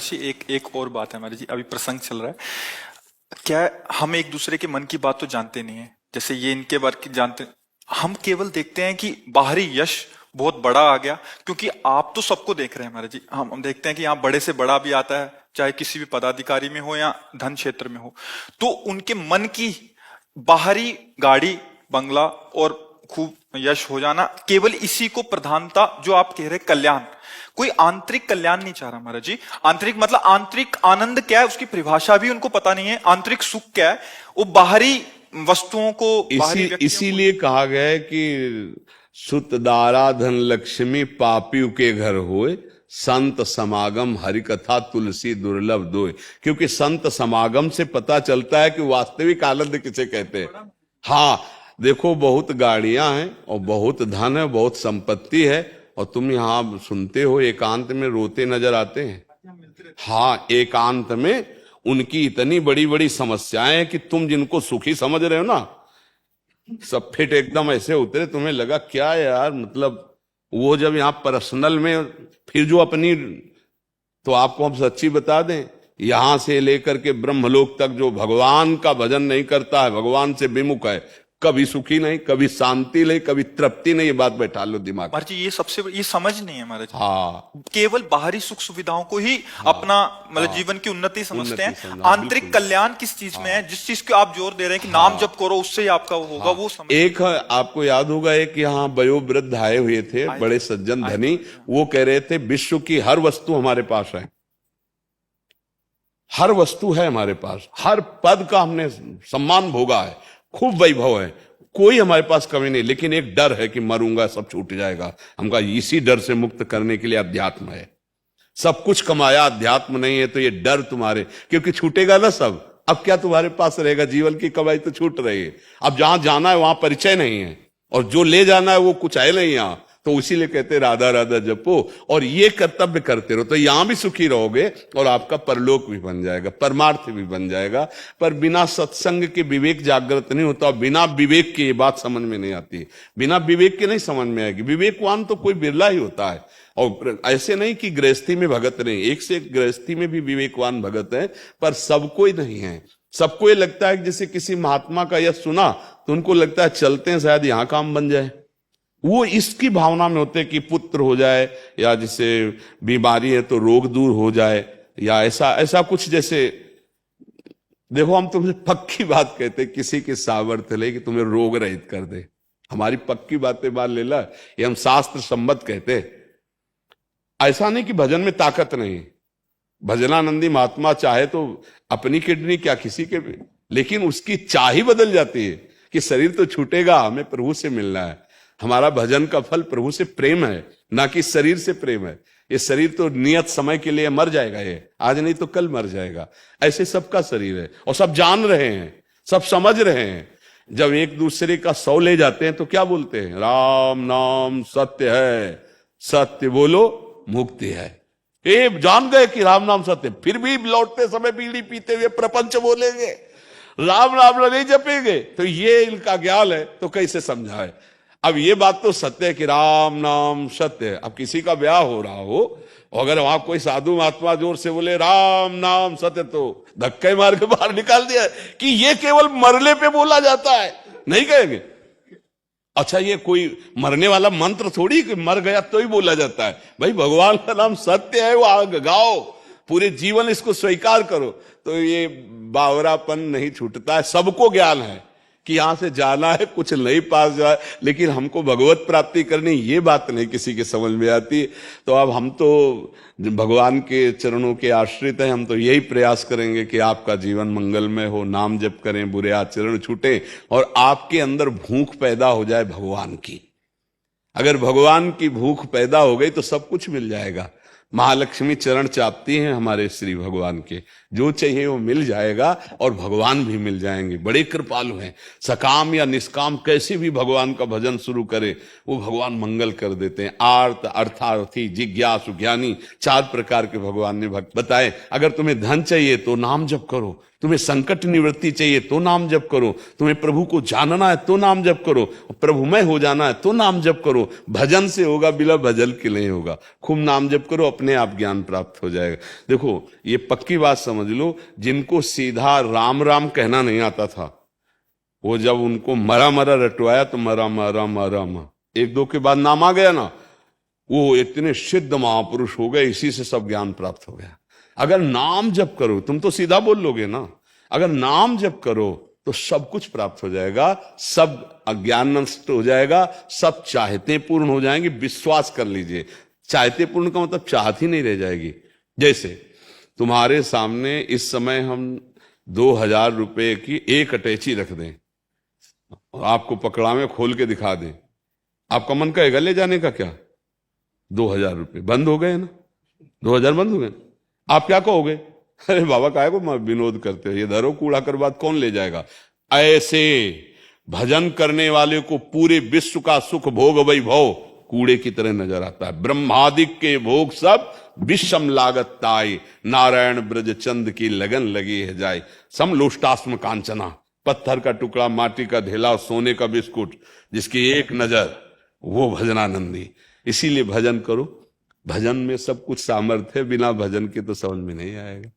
महर्षि एक एक और बात है महर्षि जी, अभी प्रसंग चल रहा है। क्या हम एक दूसरे के मन की बात तो जानते नहीं है, जैसे ये इनके बारे की जानते, हम केवल देखते हैं कि बाहरी यश बहुत बड़ा आ गया, क्योंकि आप तो सबको देख रहे हैं महाराज जी। हम देखते हैं कि यहाँ बड़े से बड़ा भी आता है, चाहे किसी भी पदाधिकारी में हो या धन क्षेत्र में हो, तो उनके मन की बाहरी गाड़ी बंगला और खूब यश हो जाना, केवल इसी को प्रधानता, जो आप कह रहे कल्याण, कोई आंतरिक कल्याण नहीं चाह रहा महाराज जी। आंतरिक मतलब आंतरिक आनंद क्या है उसकी परिभाषा भी उनको पता नहीं है, आंतरिक सुख क्या है, वो बाहरी वस्तुओं को इसीलिए कहा गया है कि सुत दारा धन लक्ष्मी पापियों के घर होए, संत समागम हरि कथा तुलसी दुर्लभ दोए। क्योंकि संत समागम से पता चलता है कि वास्तविक आनंद किसे कहते हैं। हाँ, देखो बहुत गाड़ियां हैं और बहुत धन है, बहुत संपत्ति है, और तुम यहाँ सुनते हो एकांत में रोते नजर आते हैं। हाँ, एकांत में उनकी इतनी बड़ी बड़ी समस्याएं हैं कि तुम जिनको सुखी समझ रहे हो ना, सब फिट एकदम ऐसे उतरे, तुम्हें लगा क्या यार, मतलब वो जब यहाँ पर्सनल में फिर जो अपनी, तो आपको हम सच्ची बता दें, यहां से लेकर के ब्रह्मलोक तक जो भगवान का भजन नहीं करता है, भगवान से विमुख है, कभी सुखी नहीं, कभी शांति नहीं, कभी तृप्ति नहीं। ये बात बैठा लो दिमाग में। जी ये सबसे ये समझ नहीं है महाराज। हाँ, केवल बाहरी सुख सुविधाओं को ही अपना मतलब जीवन की उन्नति समझते हैं। आंतरिक कल्याण किस चीज में है, जिस चीज को आप जोर दे रहे हैं कि नाम जप करो उससे ही आपका वो होगा, वो समझ। एक आपको याद होगा, एक यहाँ वयोवृद्ध आए हुए थे, बड़े सज्जन धनी, वो कह रहे थे विश्व की हर वस्तु हमारे पास है, हर वस्तु है हमारे पास, हर पद का हमने सम्मान भोगा है, खूब वैभव है, कोई हमारे पास कमी नहीं, लेकिन एक डर है कि मरूंगा सब छूट जाएगा। हम कहा इसी डर से मुक्त करने के लिए अध्यात्म है। सब कुछ कमाया, अध्यात्म नहीं है, तो ये डर तुम्हारे, क्योंकि छूटेगा ना सब, अब क्या तुम्हारे पास रहेगा, जीवन की कमाई तो छूट रही है, अब जहां जाना है वहां परिचय नहीं है, और जो ले जाना है वो कुछ है नहीं यहाँ, तो इसीलिए कहते राधा राधा जपो और ये कर्तव्य करते रहो, तो यहां भी सुखी रहोगे और आपका परलोक भी बन जाएगा, परमार्थ भी बन जाएगा। पर बिना सत्संग के विवेक जागृत नहीं होता, बिना विवेक के ये बात समझ में नहीं आती, बिना विवेक के नहीं समझ में आएगी। विवेकवान तो कोई बिरला ही होता है, और ऐसे नहीं कि गृहस्थी में भगत नहीं, एक से एक गृहस्थी में भी विवेकवान भगत है, पर सबको ही नहीं है। सबको ये लगता है कि जैसे किसी महात्मा का यह सुना तो उनको लगता है चलते हैं शायद यहां काम बन जाए, वो इसकी भावना में होते कि पुत्र हो जाए, या जैसे बीमारी है तो रोग दूर हो जाए, या ऐसा ऐसा कुछ। जैसे देखो, हम तुमसे पक्की बात कहते, किसी के सामर्थ्य ले कि तुम्हें रोग रहित कर दे, हमारी पक्की बातें मान लेला, ये हम शास्त्र सम्मत कहते। ऐसा नहीं कि भजन में ताकत नहीं, भजनानंदी महात्मा चाहे तो अपनी किडनी क्या किसी के भी, लेकिन उसकी चाह ही बदल जाती है कि शरीर तो छूटेगा, हमें प्रभु से मिलना है। हमारा भजन का फल प्रभु से प्रेम है, ना कि शरीर से प्रेम है। ये शरीर तो नियत समय के लिए मर जाएगा, ये आज नहीं तो कल मर जाएगा, ऐसे सबका शरीर है, और सब जान रहे हैं, सब समझ रहे हैं। जब एक दूसरे का सौ ले जाते हैं तो क्या बोलते हैं, राम नाम सत्य है, सत्य बोलो मुक्ति है। ये जान गए कि राम नाम सत्य, फिर भी लौटते समय बीड़ी पीते हुए प्रपंच बोलेंगे, राम नाम नहीं जपेंगे, तो ये इनका ज्ञान है, तो कैसे समझाए। अब ये बात तो सत्य है कि राम नाम सत्य है। अब किसी का ब्याह हो रहा हो, अगर वहां कोई साधु महात्मा जोर से बोले राम नाम सत्य, तो धक्के मार के बाहर निकाल दिया कि ये केवल मरने पे बोला जाता है, नहीं कहेंगे। अच्छा, ये कोई मरने वाला मंत्र थोड़ी कि मर गया तो ही बोला जाता है। भाई भगवान का नाम सत्य है, वो आग गाओ, पूरे जीवन इसको स्वीकार करो, तो ये बावरापन नहीं छूटता है। सबको ज्ञान है कि यहां से जाना है, कुछ नहीं पास जाए, लेकिन हमको भगवत प्राप्ति करनी, ये बात नहीं किसी के समझ में आती। तो अब हम तो भगवान के चरणों के आश्रित हैं, हम तो यही प्रयास करेंगे कि आपका जीवन मंगलमय हो, नाम जप करें, बुरे आचरण छूटे, और आपके अंदर भूख पैदा हो जाए भगवान की। अगर भगवान की भूख पैदा हो गई तो सब कुछ मिल जाएगा। महालक्ष्मी चरण चापती हैं हमारे श्री भगवान के, जो चाहिए वो मिल जाएगा, और भगवान भी मिल जाएंगे। बड़े कृपालु हैं, सकाम या निष्काम कैसे भी भगवान का भजन शुरू करे वो भगवान मंगल कर देते हैं। आर्त, अर्थार्थी, जिज्ञासु, ज्ञानी, 4 प्रकार के भगवान ने भक्त बताए। अगर तुम्हें धन चाहिए तो नाम जप करो, तुम्हें संकट निवृत्ति चाहिए तो नाम जप करो, तुम्हें प्रभु को जानना है तो नाम जप करो, प्रभुमय हो जाना है तो नाम जप करो। भजन से होगा, बिना भजन के नहीं होगा। खूब नाम जप करो, अपने आप ज्ञान प्राप्त हो जाएगा। देखो ये पक्की बात समझ लो, जिनको सीधा राम राम कहना नहीं आता था, वो जब उनको मरा मरा रटवाया तो मरा मरा मरा मरा, एक दो के बाद नाम आ गया ना, वो इतने सिद्ध महापुरुष हो गए, इसी से सब ज्ञान प्राप्त हो गया। अगर नाम जप करो, तुम तो सीधा बोल लोगे ना, अगर नाम जप करो तो सब कुछ प्राप्त हो जाएगा, सब अज्ञान नष्ट हो जाएगा, सब चाहते पूर्ण हो जाएंगी। विश्वास कर लीजिए, चाहते पूर्ण का मतलब चाहत ही नहीं रह जाएगी। जैसे तुम्हारे सामने इस समय हम 2000 रुपए की एक अटैची रख दें और आपको पकड़ावे खोल के दिखा दें, आपका मन कहेगा ले जाने का क्या? 2000 रुपए बंद हो गए ना, 2000 बंद हो गए। आप क्या कहोगे? अरे बाबा काहे को विनोद करते हो, ये धरो कूड़ा कर बाद कौन ले जाएगा। ऐसे भजन करने वाले को पूरे विश्व का सुख भोग वैभव कूड़े की तरह नजर आता है। ब्रह्मादिक के भोग सब विषम लागत ताई, नारायण ब्रज चंद की लगन लगी है जाए। समलोष्टास्म कांचना, पत्थर का टुकड़ा, माटी का ढेला, सोने का बिस्कुट, जिसकी एक नजर वो भजनानंदी। इसीलिए भजन करो, भजन में सब कुछ सामर्थ्य है, बिना भजन के तो समझ में नहीं आएगा।